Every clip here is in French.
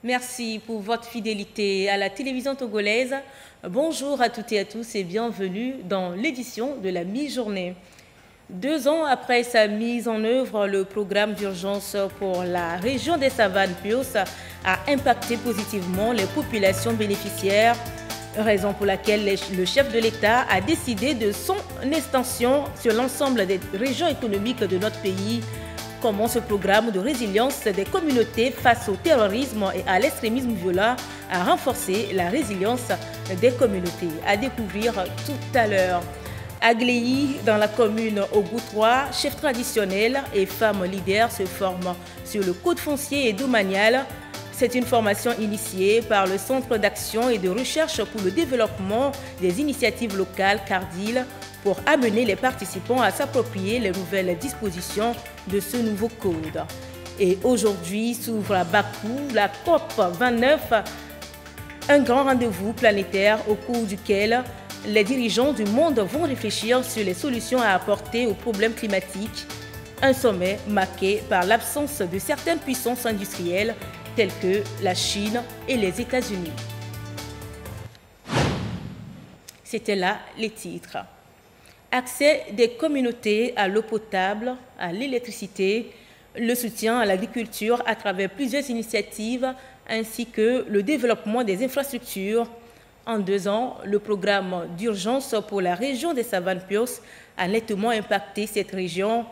Merci pour votre fidélité à la télévision togolaise. Bonjour à toutes et à tous et bienvenue dans l'édition de la mi-journée. 2 ans après sa mise en œuvre, le programme d'urgence pour la région des Savanes-Pios a impacté positivement les populations bénéficiaires, raison pour laquelle le chef de l'État a décidé de son extension sur l'ensemble des régions économiques de notre pays. Comment ce programme de résilience des communautés face au terrorisme et à l'extrémisme violent a renforcé la résilience des communautés. À découvrir tout à l'heure. À Gléy, dans la commune Ogou 3, chefs traditionnels et femmes leaders se forment sur le code foncier et domanial. C'est une formation initiée par le Centre d'action et de recherche pour le développement des initiatives locales CARDIL pour amener les participants à s'approprier les nouvelles dispositions de ce nouveau code. Et aujourd'hui s'ouvre à Bakou la COP 29, un grand rendez-vous planétaire au cours duquel les dirigeants du monde vont réfléchir sur les solutions à apporter aux problèmes climatiques. Un sommet marqué par l'absence de certaines puissances industrielles telles que la Chine et les États-Unis. C'était là les titres. Accès des communautés à l'eau potable, à l'électricité, le soutien à l'agriculture à travers plusieurs initiatives, ainsi que le développement des infrastructures. En 2 ans, le programme d'urgence pour la région des Savanes-Pios a nettement impacté cette région.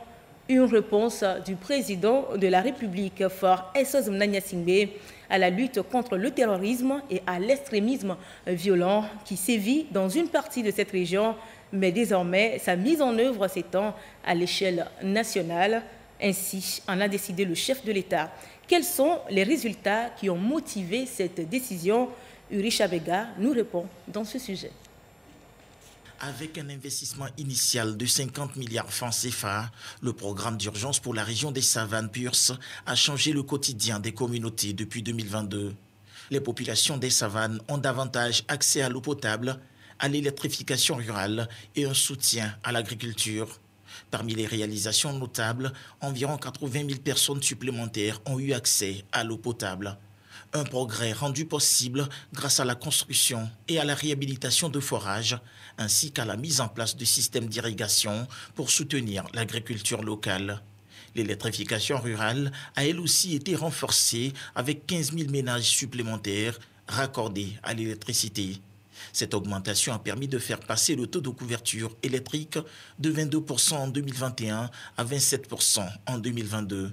Une réponse du président de la République, Faure Essos Mnangagwa, à la lutte contre le terrorisme et à l'extrémisme violent qui sévit dans une partie de cette région, mais désormais sa mise en œuvre s'étend à l'échelle nationale. Ainsi en a décidé le chef de l'État. Quels sont les résultats qui ont motivé cette décision? Uri Chabega nous répond dans ce sujet. Avec un investissement initial de 50 milliards francs CFA, le programme d'urgence pour la région des Savanes-Pios a changé le quotidien des communautés depuis 2022. Les populations des savanes ont davantage accès à l'eau potable, à l'électrification rurale et un soutien à l'agriculture. Parmi les réalisations notables, environ 80 000 personnes supplémentaires ont eu accès à l'eau potable. Un progrès rendu possible grâce à la construction et à la réhabilitation de forages, ainsi qu'à la mise en place de systèmes d'irrigation pour soutenir l'agriculture locale. L'électrification rurale a elle aussi été renforcée avec 15 000 ménages supplémentaires raccordés à l'électricité. Cette augmentation a permis de faire passer le taux de couverture électrique de 22% en 2021 à 27% en 2022.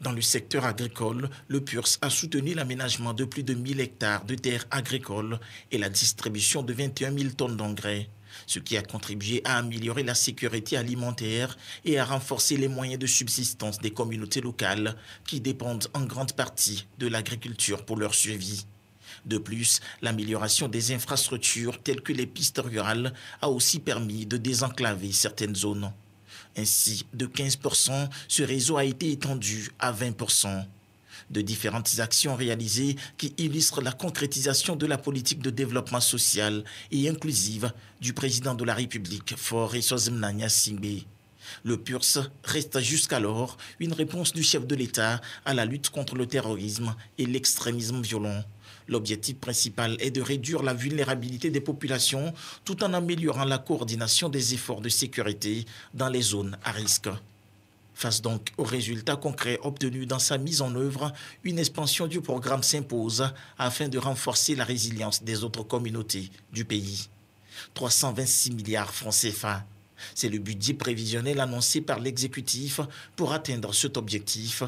Dans le secteur agricole, le PURS a soutenu l'aménagement de plus de 1000 hectares de terres agricoles et la distribution de 21 000 tonnes d'engrais, ce qui a contribué à améliorer la sécurité alimentaire et à renforcer les moyens de subsistance des communautés locales qui dépendent en grande partie de l'agriculture pour leur survie. De plus, l'amélioration des infrastructures telles que les pistes rurales a aussi permis de désenclaver certaines zones. Ainsi, de 15%, ce réseau a été étendu à 20%. De différentes actions réalisées qui illustrent la concrétisation de la politique de développement social et inclusive du président de la République, Faure Essos Mnangagwa. Le PURS reste jusqu'alors une réponse du chef de l'État à la lutte contre le terrorisme et l'extrémisme violent. L'objectif principal est de réduire la vulnérabilité des populations tout en améliorant la coordination des efforts de sécurité dans les zones à risque. Face donc aux résultats concrets obtenus dans sa mise en œuvre, une expansion du programme s'impose afin de renforcer la résilience des autres communautés du pays. 326 milliards francs CFA. C'est le budget prévisionnel annoncé par l'exécutif pour atteindre cet objectif.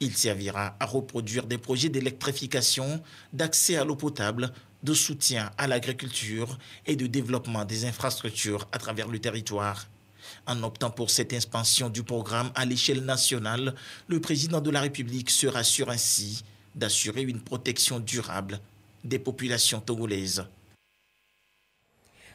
Il servira à reproduire des projets d'électrification, d'accès à l'eau potable, de soutien à l'agriculture et de développement des infrastructures à travers le territoire. En optant pour cette expansion du programme à l'échelle nationale, le président de la République se rassure ainsi d'assurer une protection durable des populations togolaises.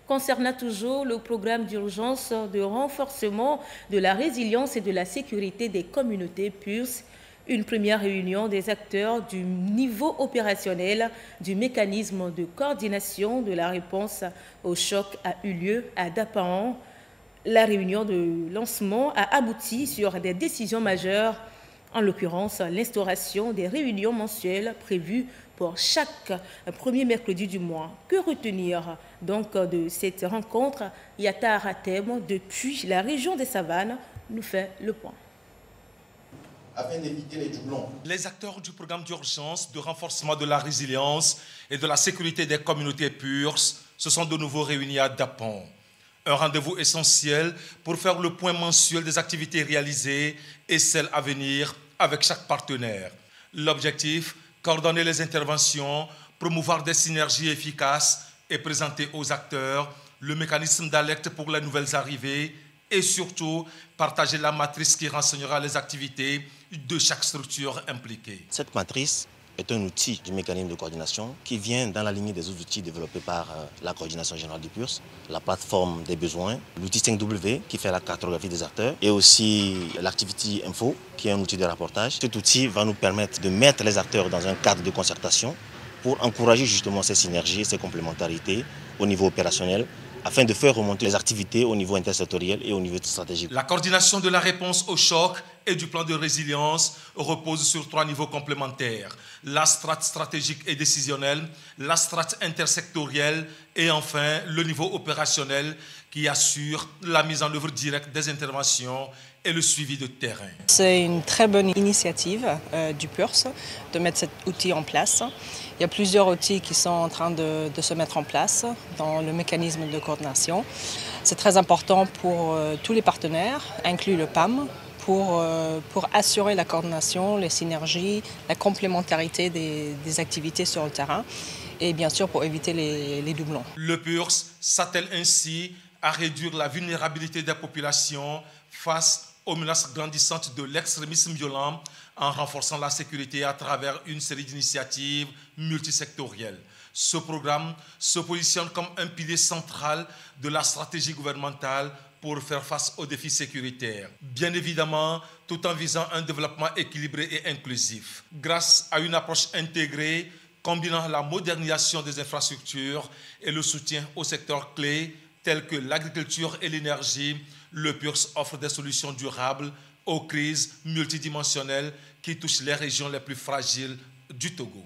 Concernant toujours le programme d'urgence de renforcement de la résilience et de la sécurité des communautés PURS, une première réunion des acteurs du niveau opérationnel du mécanisme de coordination de la réponse au choc a eu lieu à Dapaon. La réunion de lancement a abouti sur des décisions majeures, en l'occurrence l'instauration des réunions mensuelles prévues pour chaque premier mercredi du mois. Que retenir donc de cette rencontre? Yatar Atem, depuis la région des Savanes, nous fait le point. Afin d'éviter les doublons. Les acteurs du programme d'urgence de renforcement de la résilience et de la sécurité des communautés PURS se sont de nouveau réunis à Dapon. Un rendez-vous essentiel pour faire le point mensuel des activités réalisées et celles à venir avec chaque partenaire. L'objectif, coordonner les interventions, promouvoir des synergies efficaces et présenter aux acteurs le mécanisme d'alerte pour les nouvelles arrivées et surtout partager la matrice qui renseignera les activités de chaque structure impliquée. Cette matrice est un outil du mécanisme de coordination qui vient dans la lignée des autres outils développés par la coordination générale du PURS, la plateforme des besoins, l'outil 5W qui fait la cartographie des acteurs et aussi l'Activity Info qui est un outil de rapportage. Cet outil va nous permettre de mettre les acteurs dans un cadre de concertation pour encourager justement ces synergies, ces complémentarités au niveau opérationnel, afin de faire remonter les activités au niveau intersectoriel et au niveau stratégique. La coordination de la réponse au choc et du plan de résilience repose sur 3 niveaux complémentaires. La strate stratégique et décisionnelle, la strate intersectorielle et enfin le niveau opérationnel qui assure la mise en œuvre directe des interventions et le suivi de terrain. C'est une très bonne initiative du PURS de mettre cet outil en place. Il y a plusieurs outils qui sont en train de se mettre en place dans le mécanisme de coordination. C'est très important pour tous les partenaires, inclus le PAM, pour assurer la coordination, les synergies, la complémentarité des activités sur le terrain et bien sûr pour éviter les doublons. Le PURS s'attelle ainsi à réduire la vulnérabilité des populations face aux menaces grandissantes de l'extrémisme violent en renforçant la sécurité à travers une série d'initiatives multisectorielles. Ce programme se positionne comme un pilier central de la stratégie gouvernementale pour faire face aux défis sécuritaires. Bien évidemment, tout en visant un développement équilibré et inclusif. Grâce à une approche intégrée, combinant la modernisation des infrastructures et le soutien aux secteurs clés tels que l'agriculture et l'énergie, le PURS offre des solutions durables aux crises multidimensionnelles qui touchent les régions les plus fragiles du Togo.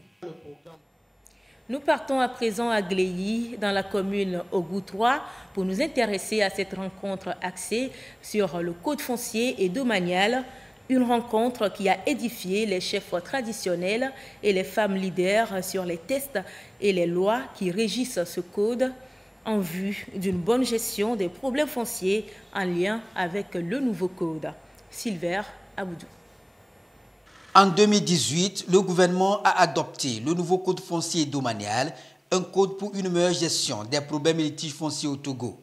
Nous partons à présent à Gléy, dans la commune Ogou 3, pour nous intéresser à cette rencontre axée sur le code foncier et domanial, une rencontre qui a édifié les chefs traditionnels et les femmes leaders sur les textes et les lois qui régissent ce code en vue d'une bonne gestion des problèmes fonciers en lien avec le nouveau code. Silver Aboudou. En 2018, le gouvernement a adopté le nouveau code foncier domanial, un code pour une meilleure gestion des problèmes et litiges fonciers au Togo.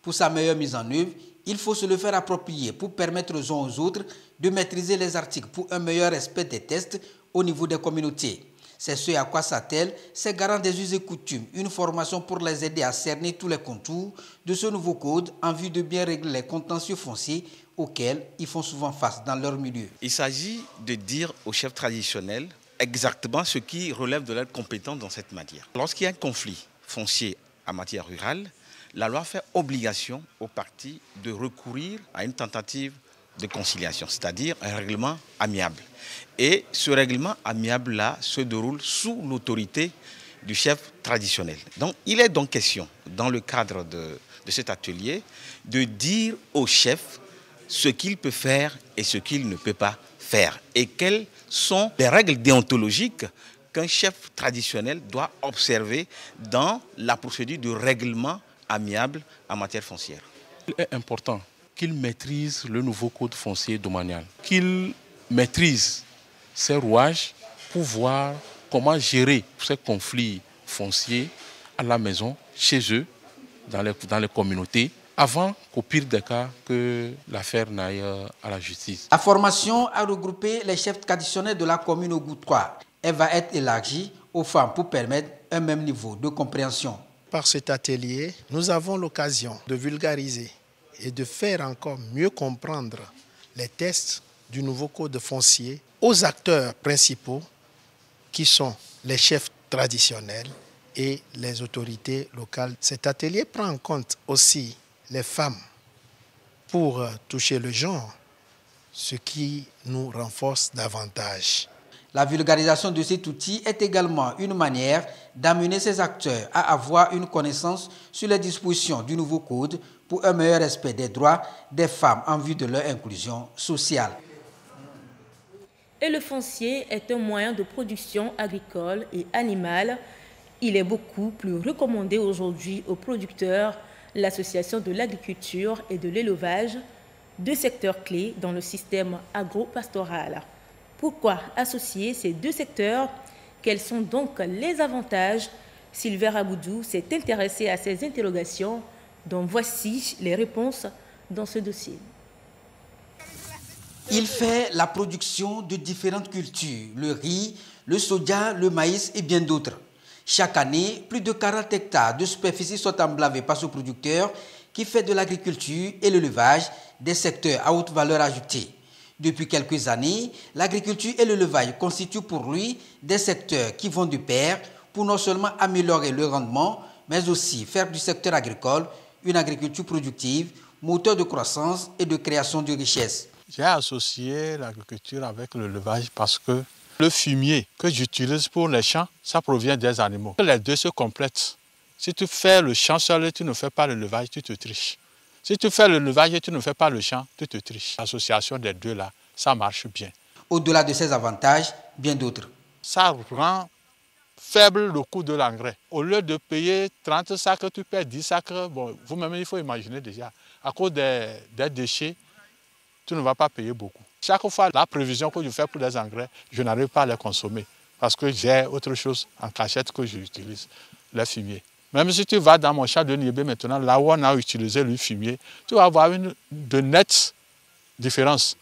Pour sa meilleure mise en œuvre, il faut se le faire approprier pour permettre aux uns aux autres de maîtriser les articles pour un meilleur respect des tests au niveau des communautés. C'est ce à quoi s'attellent ces garants des us et coutumes, une formation pour les aider à cerner tous les contours de ce nouveau code en vue de bien régler les contentieux fonciers auxquels ils font souvent face dans leur milieu. Il s'agit de dire aux chefs traditionnels exactement ce qui relève de leur compétence dans cette matière. Lorsqu'il y a un conflit foncier en matière rurale, la loi fait obligation aux parties de recourir à une tentative de conciliation, c'est-à-dire un règlement amiable. Et ce règlement amiable-là se déroule sous l'autorité du chef traditionnel. Donc, il est donc question, dans le cadre de cet atelier, de dire au chef ce qu'il peut faire et ce qu'il ne peut pas faire. Et quelles sont les règles déontologiques qu'un chef traditionnel doit observer dans la procédure de règlement amiable en matière foncière. Il est important qu'il maîtrise le nouveau code foncier domanial, qu'il maîtrise ses rouages pour voir comment gérer ces conflits fonciers à la maison, chez eux, dans les communautés, avant qu'au pire des cas, que l'affaire n'aille à la justice. La formation a regroupé les chefs traditionnels de la commune Ogou 3. Elle va être élargie aux femmes pour permettre un même niveau de compréhension. Par cet atelier, nous avons l'occasion de vulgariser et de faire encore mieux comprendre les textes du nouveau code foncier aux acteurs principaux qui sont les chefs traditionnels et les autorités locales. Cet atelier prend en compte aussi les femmes pour toucher le genre, ce qui nous renforce davantage. La vulgarisation de cet outil est également une manière d'amener ces acteurs à avoir une connaissance sur les dispositions du nouveau code pour un meilleur respect des droits des femmes en vue de leur inclusion sociale. Et le foncier est un moyen de production agricole et animale. Il est beaucoup plus recommandé aujourd'hui aux producteurs, l'association de l'agriculture et de l'élevage, deux secteurs clés dans le système agro-pastoral. Pourquoi associer ces deux secteurs? Quels sont donc les avantages? Sylvain Aboudou s'est intéressé à ces interrogations, dont voici les réponses dans ce dossier. Il fait la production de différentes cultures, le riz, le soja, le maïs et bien d'autres. Chaque année, plus de 40 hectares de superficie sont emblavés par ce producteur qui fait de l'agriculture et l'élevage des secteurs à haute valeur ajoutée. Depuis quelques années, l'agriculture et l'élevage constituent pour lui des secteurs qui vont de pair pour non seulement améliorer le rendement, mais aussi faire du secteur agricole une agriculture productive, moteur de croissance et de création de richesses. J'ai associé l'agriculture avec l'élevage parce que le fumier que j'utilise pour les champs, ça provient des animaux. Les deux se complètent. Si tu fais le champ seul et tu ne fais pas l'élevage, tu te triches. Si tu fais l'élevage et tu ne fais pas le champ, tu te triches. L'association des deux là, ça marche bien. Au-delà de ces avantages, bien d'autres. Ça rend faible le coût de l'engrais. Au lieu de payer 30 sacs, tu payes 10 sacs. Bon, vous-même, il faut imaginer déjà. À cause des déchets, tu ne vas pas payer beaucoup. Chaque fois, la prévision que je fais pour les engrais, je n'arrive pas à les consommer parce que j'ai autre chose en cachette que j'utilise, les fumiers. Même si tu vas dans mon champ de niébé maintenant, là où on a utilisé le fumier, tu vas avoir de nettes différences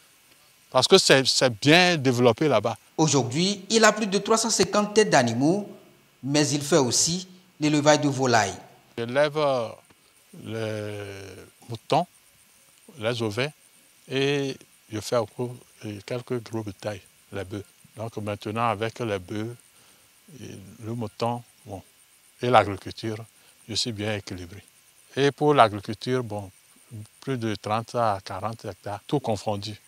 parce que c'est bien développé là-bas. Aujourd'hui, il a plus de 350 têtes d'animaux, mais il fait aussi l'élevage de volailles. J'élève les moutons, les ovins, et je fais encore quelques gros bétails, les bœufs. Donc maintenant, avec les bœufs, le mouton bon, et l'agriculture, je suis bien équilibré. Et pour l'agriculture, bon, plus de 30 à 40 hectares, tout confondu.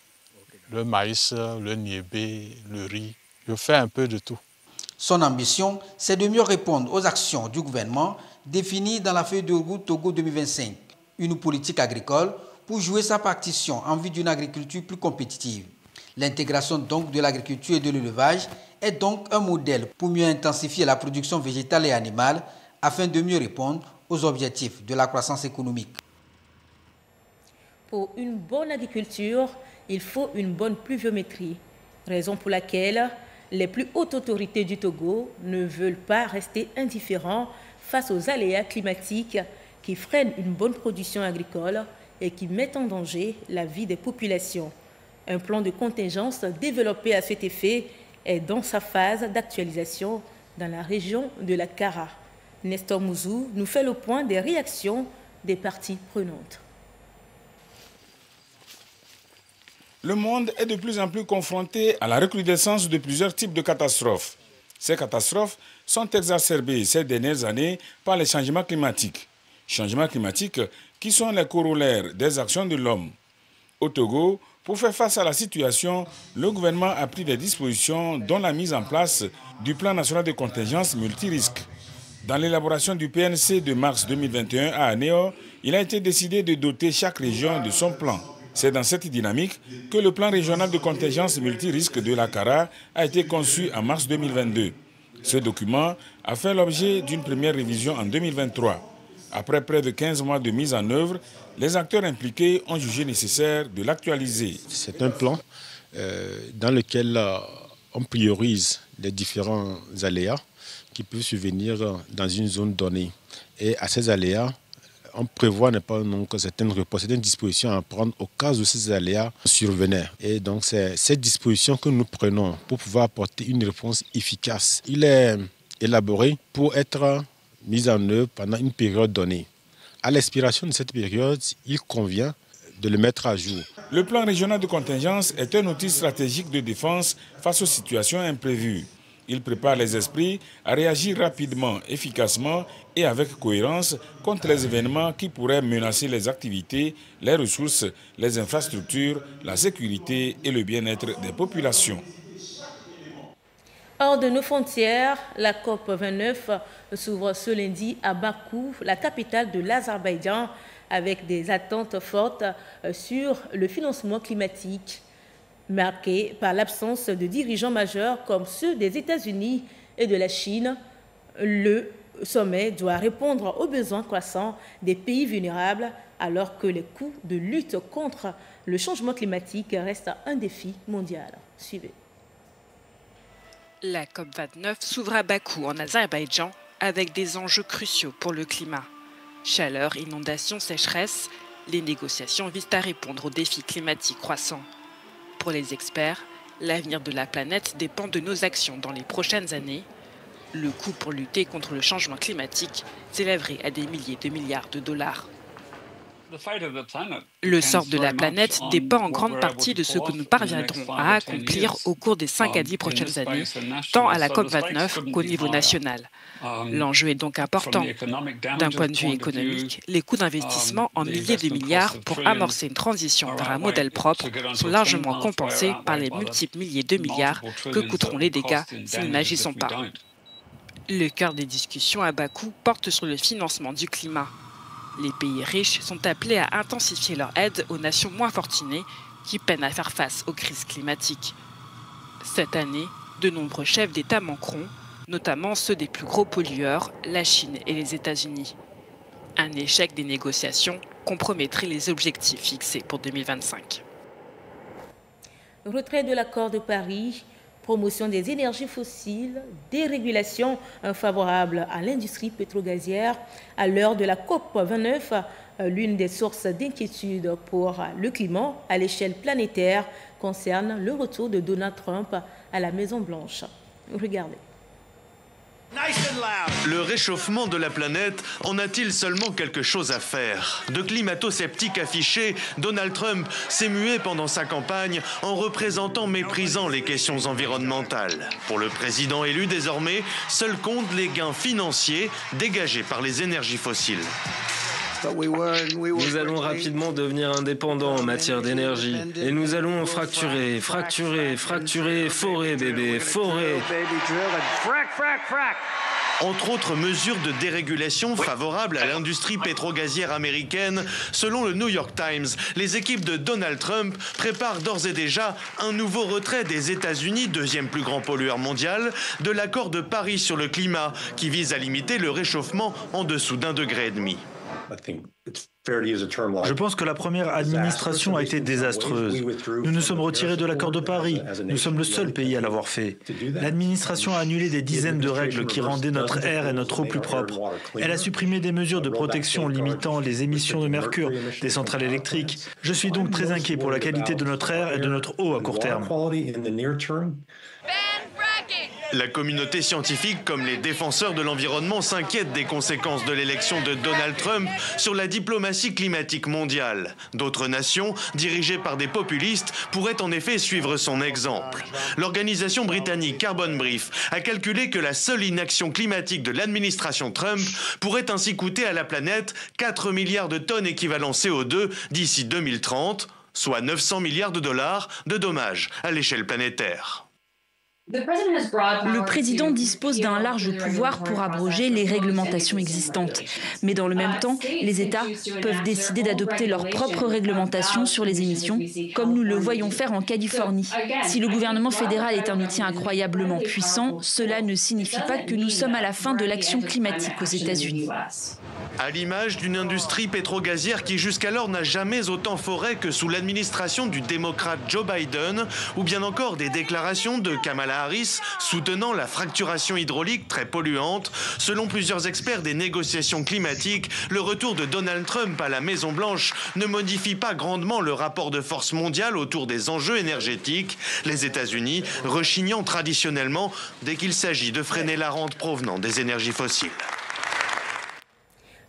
Le maïs, le niébé, le riz, je fais un peu de tout. Son ambition, c'est de mieux répondre aux actions du gouvernement définies dans la feuille de route Togo 2025. Une politique agricole pour jouer sa partition en vue d'une agriculture plus compétitive. L'intégration donc de l'agriculture et de l'élevage est donc un modèle pour mieux intensifier la production végétale et animale afin de mieux répondre aux objectifs de la croissance économique. Pour une bonne agriculture, il faut une bonne pluviométrie, raison pour laquelle les plus hautes autorités du Togo ne veulent pas rester indifférents face aux aléas climatiques qui freinent une bonne production agricole et qui mettent en danger la vie des populations. Un plan de contingence développé à cet effet est dans sa phase d'actualisation dans la région de la Kara. Nestor Mouzou nous fait le point des réactions des parties prenantes. Le monde est de plus en plus confronté à la recrudescence de plusieurs types de catastrophes. Ces catastrophes sont exacerbées ces dernières années par les changements climatiques. Changements climatiques qui sont les corollaires des actions de l'homme. Au Togo, pour faire face à la situation, le gouvernement a pris des dispositions dont la mise en place du plan national de contingence multirisque. Dans l'élaboration du PNC de mars 2021 à Anéor, il a été décidé de doter chaque région de son plan. C'est dans cette dynamique que le plan régional de contingence multirisque de la Kara a été conçu en mars 2022. Ce document a fait l'objet d'une première révision en 2023. Après près de 15 mois de mise en œuvre, les acteurs impliqués ont jugé nécessaire de l'actualiser. C'est un plan dans lequel on priorise les différents aléas qui peuvent survenir dans une zone donnée. Et à ces aléas, on prévoit certaines dispositions à prendre au cas où ces aléas survenaient. Et donc c'est cette disposition que nous prenons pour pouvoir apporter une réponse efficace. Il est élaboré pour être mis en œuvre pendant une période donnée. À l'expiration de cette période, il convient de le mettre à jour. Le plan régional de contingence est un outil stratégique de défense face aux situations imprévues. Il prépare les esprits à réagir rapidement, efficacement et avec cohérence contre les événements qui pourraient menacer les activités, les ressources, les infrastructures, la sécurité et le bien-être des populations. Hors de nos frontières, la COP29 s'ouvre ce lundi à Bakou, la capitale de l'Azerbaïdjan, avec des attentes fortes sur le financement climatique, marquées par l'absence de dirigeants majeurs comme ceux des États-Unis et de la Chine. Le sommet doit répondre aux besoins croissants des pays vulnérables, alors que les coûts de lutte contre le changement climatique restent un défi mondial. Suivez. La COP29 s'ouvre à Bakou, en Azerbaïdjan, avec des enjeux cruciaux pour le climat. Chaleur, inondations, sécheresse, les négociations visent à répondre aux défis climatiques croissants. Pour les experts, l'avenir de la planète dépend de nos actions dans les prochaines années. Le coût pour lutter contre le changement climatique s'élèverait à des milliers de milliards de dollars. Le sort de la planète dépend en grande partie de ce que nous parviendrons à accomplir au cours des 5 à 10 prochaines années, tant à la COP29 qu'au niveau national. L'enjeu est donc important. D'un point de vue économique, les coûts d'investissement en milliers de milliards pour amorcer une transition vers un modèle propre sont largement compensés par les multiples milliers de milliards que coûteront les dégâts si nous n'agissons pas. Le cœur des discussions à Bakou porte sur le financement du climat. Les pays riches sont appelés à intensifier leur aide aux nations moins fortunées qui peinent à faire face aux crises climatiques. Cette année, de nombreux chefs d'État manqueront, notamment ceux des plus gros pollueurs, la Chine et les États-Unis. Un échec des négociations compromettrait les objectifs fixés pour 2025. Retrait de l'accord de Paris, promotion des énergies fossiles, dérégulation favorable à l'industrie pétro-gazière. À l'heure de la COP29, l'une des sources d'inquiétude pour le climat à l'échelle planétaire concerne le retour de Donald Trump à la Maison-Blanche. Regardez. Le réchauffement de la planète en a-t-il seulement quelque chose à faire? De climato-sceptique affiché, Donald Trump s'est mué pendant sa campagne en représentant méprisant les questions environnementales. Pour le président élu désormais, seuls comptent les gains financiers dégagés par les énergies fossiles. Nous allons rapidement devenir indépendants en matière d'énergie. Et nous allons fracturer, forer, bébé, forer. Entre autres mesures de dérégulation favorables à l'industrie pétro-gazière américaine, selon le New York Times, les équipes de Donald Trump préparent d'ores et déjà un nouveau retrait des États-Unis, deuxième plus grand pollueur mondial, de l'accord de Paris sur le climat, qui vise à limiter le réchauffement en dessous d'1,5 degré. Je pense que la première administration a été désastreuse. Nous nous sommes retirés de l'accord de Paris. Nous sommes le seul pays à l'avoir fait. L'administration a annulé des dizaines de règles qui rendaient notre air et notre eau plus propres. Elle a supprimé des mesures de protection limitant les émissions de mercure des centrales électriques. Je suis donc très inquiet pour la qualité de notre air et de notre eau à court terme. La communauté scientifique comme les défenseurs de l'environnement s'inquiètent des conséquences de l'élection de Donald Trump sur la diplomatie climatique mondiale. D'autres nations, dirigées par des populistes, pourraient en effet suivre son exemple. L'organisation britannique Carbon Brief a calculé que la seule inaction climatique de l'administration Trump pourrait ainsi coûter à la planète 4 milliards de tonnes équivalent CO2 d'ici 2030, soit 900 milliards de dollars de dommages à l'échelle planétaire. Le président dispose d'un large pouvoir pour abroger les réglementations existantes. Mais dans le même temps, les États peuvent décider d'adopter leurs propres réglementations sur les émissions, comme nous le voyons faire en Californie. Si le gouvernement fédéral est un outil incroyablement puissant, cela ne signifie pas que nous sommes à la fin de l'action climatique aux États-Unis. À l'image d'une industrie pétro-gazière qui jusqu'alors n'a jamais autant foré que sous l'administration du démocrate Joe Biden, ou bien encore des déclarations de Kamala Harris soutenant la fracturation hydraulique très polluante. Selon plusieurs experts des négociations climatiques, le retour de Donald Trump à la Maison-Blanche ne modifie pas grandement le rapport de force mondial autour des enjeux énergétiques, les États-Unis rechignant traditionnellement dès qu'il s'agit de freiner la rente provenant des énergies fossiles.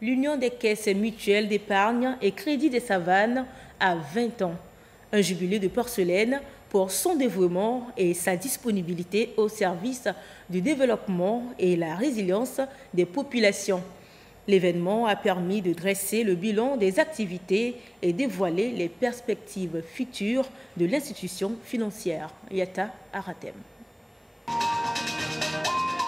L'Union des caisses mutuelles d'épargne et crédit des savanes a 20 ans. Un jubilé de porcelaine pour son dévouement et sa disponibilité au service du développement et la résilience des populations. L'événement a permis de dresser le bilan des activités et dévoiler les perspectives futures de l'institution financière. Yata Aratem.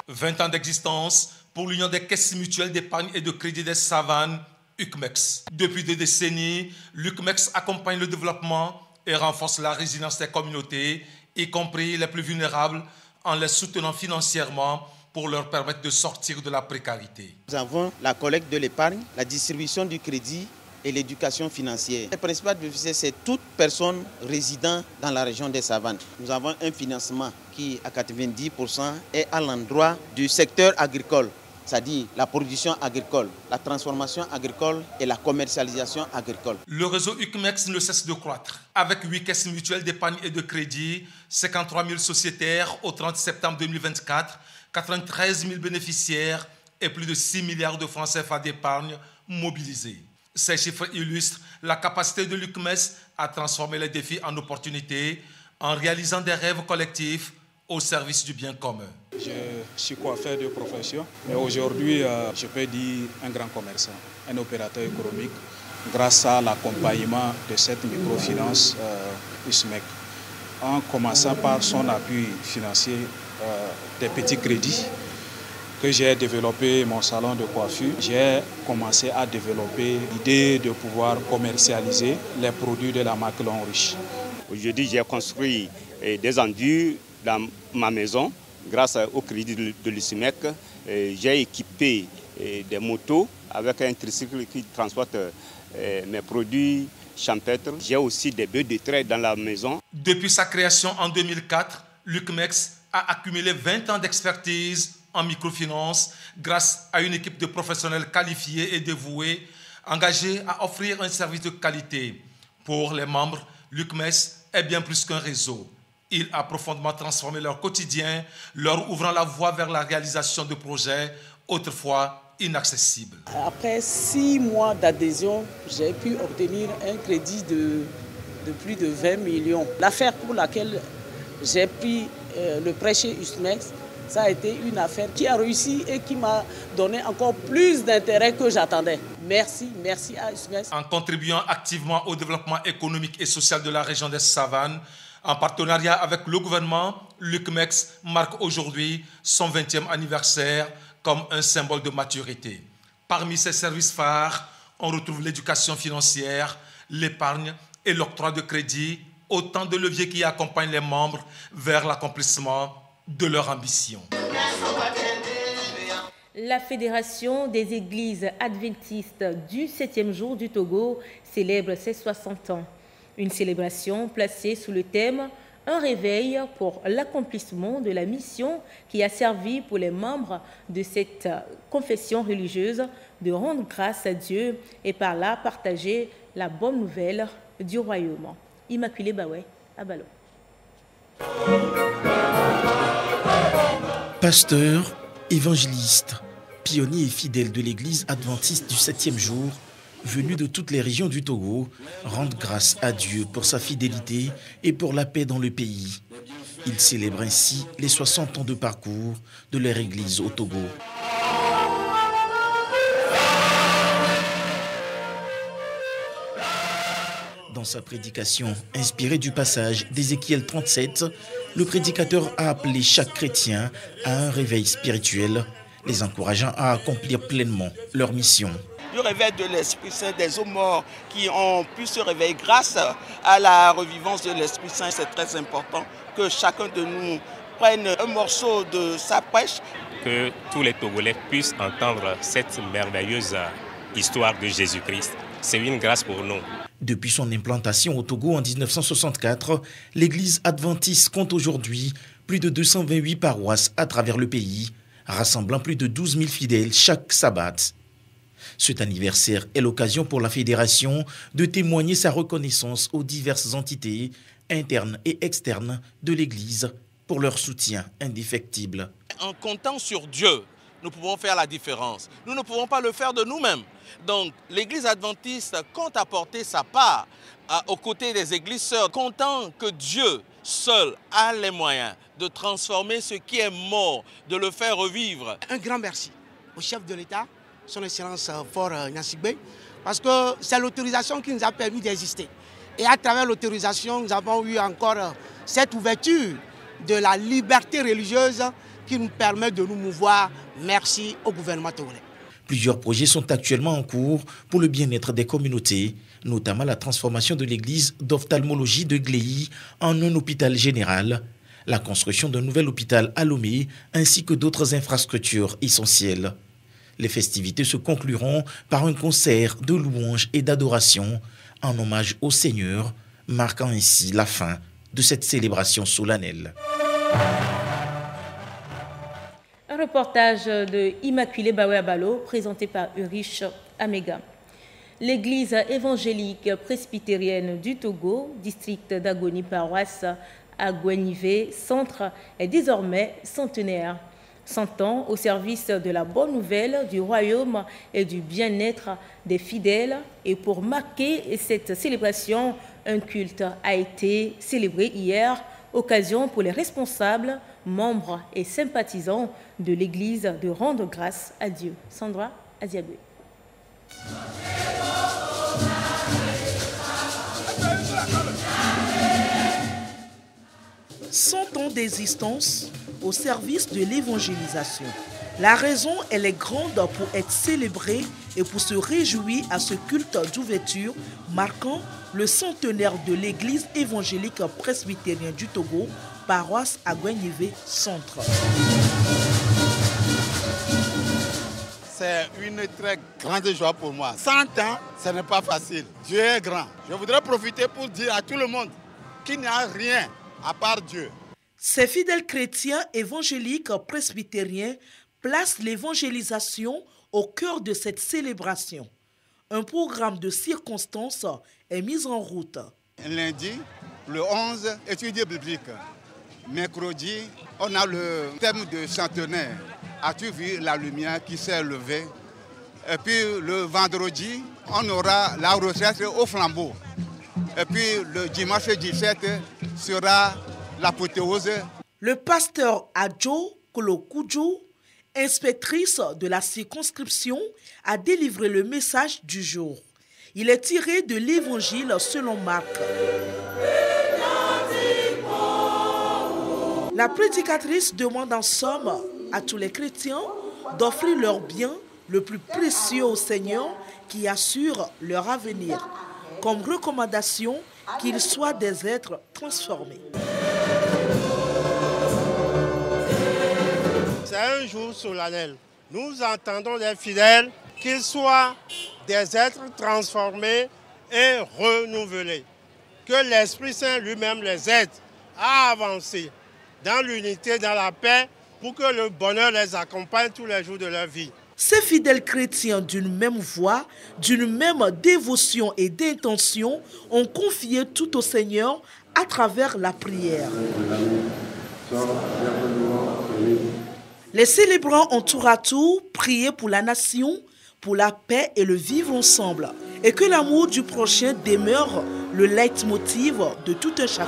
20 ans d'existence pour l'Union des caisses mutuelles d'épargne et de crédit des savanes, UCMEX. Depuis 2 décennies, l'UCMEX accompagne le développement et renforce la résilience des communautés, y compris les plus vulnérables, en les soutenant financièrement pour leur permettre de sortir de la précarité. Nous avons la collecte de l'épargne, la distribution du crédit et l'éducation financière. Le principal bénéficiaire, c'est toute personne résidant dans la région des savanes. Nous avons un financement qui, à 90%, est à l'endroit du secteur agricole, c'est-à-dire la production agricole, la transformation agricole et la commercialisation agricole. Le réseau UCMEX ne cesse de croître. Avec 8 caisses mutuelles d'épargne et de crédit, 53 000 sociétaires au 30 septembre 2024, 93 000 bénéficiaires et plus de 6 milliards de francs CFA d'épargne mobilisés. Ces chiffres illustrent la capacité de l'UCMEX à transformer les défis en opportunités en réalisant des rêves collectifs au service du bien commun. Je suis coiffeur de profession, mais aujourd'hui, je peux dire un grand commerçant, un opérateur économique, grâce à l'accompagnement de cette microfinance UCMEX. En commençant par son appui financier des petits crédits, que j'ai développé mon salon de coiffure, j'ai commencé à développer l'idée de pouvoir commercialiser les produits de la marque Longrich. Aujourd'hui, j'ai construit des endures dans ma maison grâce au crédit de l'UCMEX. J'ai équipé des motos avec un tricycle qui transporte mes produits champêtres. J'ai aussi des bœufs de trait dans la maison. Depuis sa création en 2004, l'UCMEX a accumulé 20 ans d'expertise en microfinance grâce à une équipe de professionnels qualifiés et dévoués, engagés à offrir un service de qualité. Pour les membres, l'UCMEX est bien plus qu'un réseau. Il a profondément transformé leur quotidien, leur ouvrant la voie vers la réalisation de projets autrefois inaccessibles. Après 6 mois d'adhésion, j'ai pu obtenir un crédit de plus de 20 millions. L'affaire pour laquelle j'ai pris le prêt chez UCMEX, ça a été une affaire qui a réussi et qui m'a donné encore plus d'intérêt que j'attendais. Merci à UCMEX. En contribuant activement au développement économique et social de la région des Savanes, en partenariat avec le gouvernement, l'UCMEX marque aujourd'hui son 20e anniversaire comme un symbole de maturité. Parmi ses services phares, on retrouve l'éducation financière, l'épargne et l'octroi de crédit, autant de leviers qui accompagnent les membres vers l'accomplissement de leur ambition. La Fédération des Églises adventistes du 7e jour du Togo célèbre ses 60 ans. Une célébration placée sous le thème « Un réveil pour l'accomplissement de la mission » qui a servi pour les membres de cette confession religieuse de rendre grâce à Dieu et par là partager la bonne nouvelle du royaume. Immaculée Baoué, à Ballon. Pasteur, évangéliste, pionnier et fidèle de l'église adventiste du 7e jour, venus de toutes les régions du Togo, rendent grâce à Dieu pour sa fidélité et pour la paix dans le pays. Ils célèbrent ainsi les 60 ans de parcours de leur église au Togo. Dans sa prédication inspirée du passage d'Ézéchiel 37, le prédicateur a appelé chaque chrétien à un réveil spirituel, les encourageant à accomplir pleinement leur mission. Du réveil de l'Esprit Saint, des hommes morts qui ont pu se réveiller grâce à la revivance de l'Esprit Saint, c'est très important que chacun de nous prenne un morceau de sa prêche. Que tous les Togolais puissent entendre cette merveilleuse histoire de Jésus-Christ. C'est une grâce pour nous. Depuis son implantation au Togo en 1964, l'église adventiste compte aujourd'hui plus de 228 paroisses à travers le pays, rassemblant plus de 12 000 fidèles chaque sabbat. Cet anniversaire est l'occasion pour la fédération de témoigner sa reconnaissance aux diverses entités internes et externes de l'église pour leur soutien indéfectible. En comptant sur Dieu, nous pouvons faire la différence. Nous ne pouvons pas le faire de nous-mêmes. Donc l'église adventiste compte apporter sa part aux côtés des églises sœurs, comptant que Dieu seul a les moyens de transformer ce qui est mort, de le faire revivre. Un grand merci au chef de l'État, son Excellence Faure Gnassingbé, parce que c'est l'autorisation qui nous a permis d'exister. Et à travers l'autorisation, nous avons eu encore cette ouverture de la liberté religieuse qui nous permet de nous mouvoir. Merci au gouvernement togolais. Plusieurs projets sont actuellement en cours pour le bien-être des communautés, notamment la transformation de l'église d'ophtalmologie de Gléy en un hôpital général, la construction d'un nouvel hôpital à Lomé, ainsi que d'autres infrastructures essentielles. Les festivités se concluront par un concert de louanges et d'adoration en hommage au Seigneur, marquant ainsi la fin de cette célébration solennelle. Un reportage de Immaculée Bawe-Abalo présenté par Urich Amega. L'église évangélique presbytérienne du Togo, district d'Agoni, paroisse à Gouenivé, centre, est désormais centenaire. 100 ans au service de la bonne nouvelle, du royaume et du bien-être des fidèles. Et pour marquer cette célébration, un culte a été célébré hier, occasion pour les responsables, membres et sympathisants de l'Église de rendre grâce à Dieu. Sandra Aziabé. « 100 ans d'existence au service de l'évangélisation. La raison, elle est grande pour être célébrée et pour se réjouir à ce culte d'ouverture marquant le centenaire de l'église évangélique presbytérienne du Togo, paroisse à Gouenivé Centre. C'est une très grande joie pour moi. 100 ans, ce n'est pas facile. Dieu est grand. Je voudrais profiter pour dire à tout le monde qu'il n'y a rien à part Dieu. Ces fidèles chrétiens évangéliques presbytériens placent l'évangélisation au cœur de cette célébration. Un programme de circonstances est mis en route. Lundi, le 11, étude biblique. Mercredi, on a le thème de centenaire. As-tu vu la lumière qui s'est levée? Et puis le vendredi, on aura la retraite au flambeau. Et puis le dimanche 17 sera l'apothéose. Le pasteur Adjo Kolokudjo, inspectrice de la circonscription, a délivré le message du jour. Il est tiré de l'évangile selon Marc. La prédicatrice demande en somme à tous les chrétiens d'offrir leur bien le plus précieux au Seigneur qui assure leur avenir, comme recommandation qu'ils soient des êtres transformés. C'est un jour solennel. Nous entendons les fidèles qu'ils soient des êtres transformés et renouvelés. Que l'Esprit Saint lui-même les aide à avancer dans l'unité, dans la paix, pour que le bonheur les accompagne tous les jours de leur vie. Ces fidèles chrétiens d'une même voix, d'une même dévotion et d'intention ont confié tout au Seigneur à travers la prière. Les célébrants ont tour à tour prié pour la nation, pour la paix et le vivre ensemble, et que l'amour du prochain demeure le leitmotiv de tout un chacun.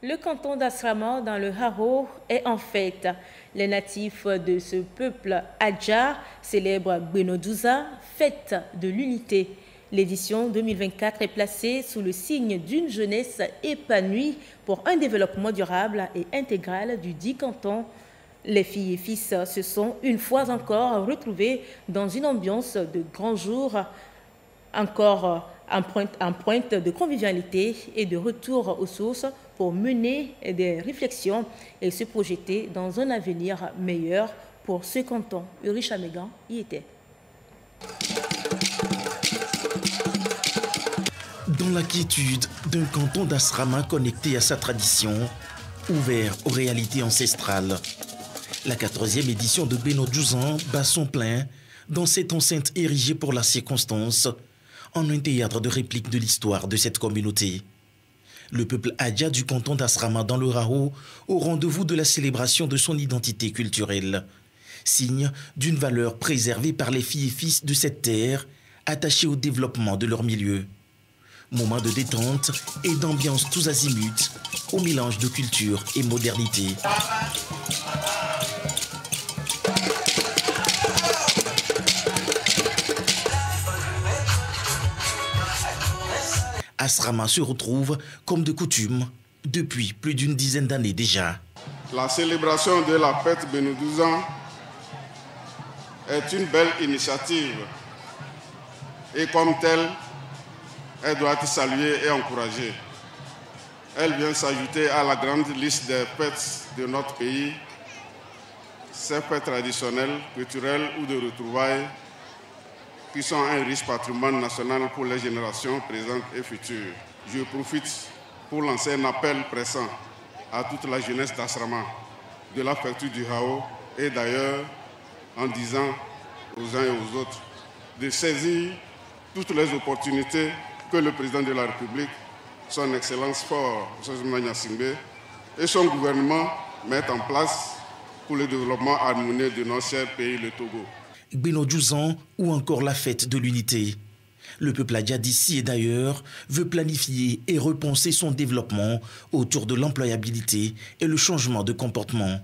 Le canton d'Asrama dans le Haro est en fête. Les natifs de ce peuple Adja célèbrent Benodouza, fête de l'unité. L'édition 2024 est placée sous le signe d'une jeunesse épanouie pour un développement durable et intégral du dit canton. Les filles et fils se sont une fois encore retrouvés dans une ambiance de grand jour, encore empreinte de convivialité et de retour aux sources pour mener des réflexions et se projeter dans un avenir meilleur pour ce canton. Urich Amega y était. Dans la quiétude d'un canton d'Asrama connecté à sa tradition, ouvert aux réalités ancestrales, la 14e édition de Benodjouzan bat son plein dans cette enceinte érigée pour la circonstance en un théâtre de réplique de l'histoire de cette communauté. Le peuple Adja du canton d'Asrama dans le Haro au rendez-vous de la célébration de son identité culturelle, signe d'une valeur préservée par les filles et fils de cette terre, attachés au développement de leur milieu. Moment de détente et d'ambiance tous azimuts, au mélange de culture et modernité. Asrama se retrouve, comme de coutume, depuis plus d'une dizaine d'années déjà. La célébration de la fête Bénodouzan est une belle initiative et comme telle, elle doit être saluée et encouragée. Elle vient s'ajouter à la grande liste des fêtes de notre pays, ces fêtes traditionnelles, culturelles ou de retrouvailles qui sont un riche patrimoine national pour les générations présentes et futures. Je profite pour lancer un appel pressant à toute la jeunesse d'Asrama, de la préfecture du Hao et d'ailleurs en disant aux uns et aux autres de saisir toutes les opportunités que le président de la République, son Excellence Fort Sozomna Gnassingbé et son gouvernement mettent en place pour le développement harmonieux de notre cher pays, le Togo. Bénodouzan ou encore la fête de l'unité. Le peuple adja d'ici et d'ailleurs veut planifier et repenser son développement autour de l'employabilité et le changement de comportement.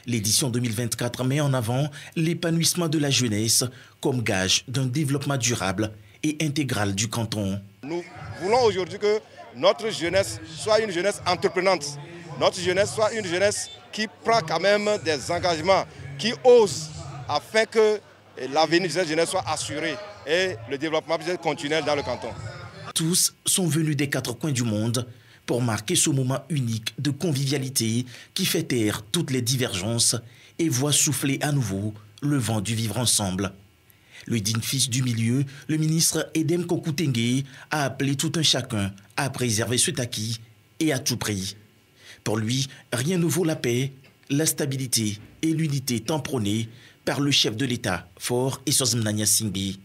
L'édition 2024 met en avant l'épanouissement de la jeunesse comme gage d'un développement durable et intégral du canton. Nous voulons aujourd'hui que notre jeunesse soit une jeunesse entreprenante. Notre jeunesse soit une jeunesse qui prend quand même des engagements, qui ose afin que l'avenir de cette jeunesse soit assuré et le développement puisse être continuel dans le canton. Tous sont venus des 4 coins du monde pour marquer ce moment unique de convivialité qui fait taire toutes les divergences et voit souffler à nouveau le vent du vivre ensemble. Le digne fils du milieu, le ministre Edem Kokutengue, a appelé tout un chacun à préserver cet acquis et à tout prix. Pour lui, rien ne vaut la paix, la stabilité et l'unité tant prônées par le chef de l'État, Fort et Sozomna Gnassingbé.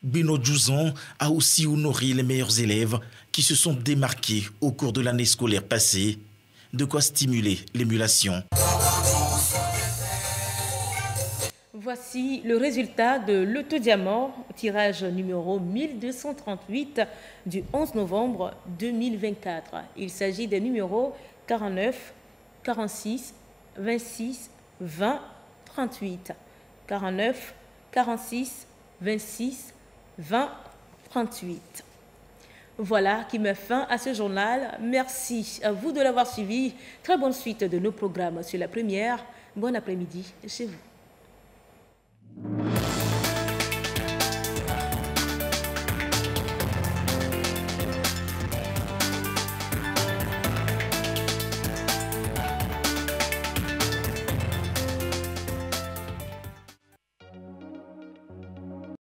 Bénodouzan a aussi honoré les meilleurs élèves qui se sont démarqués au cours de l'année scolaire passée, de quoi stimuler l'émulation. Voici le résultat de l'Auto-Diamant, tirage numéro 1238 du 11 novembre 2024. Il s'agit des numéros 49, 46, 26, 20, 38. 49, 46, 26, 20, 38. Voilà qui met fin à ce journal. Merci à vous de l'avoir suivi. Très bonne suite de nos programmes sur la première. Bon après-midi chez vous.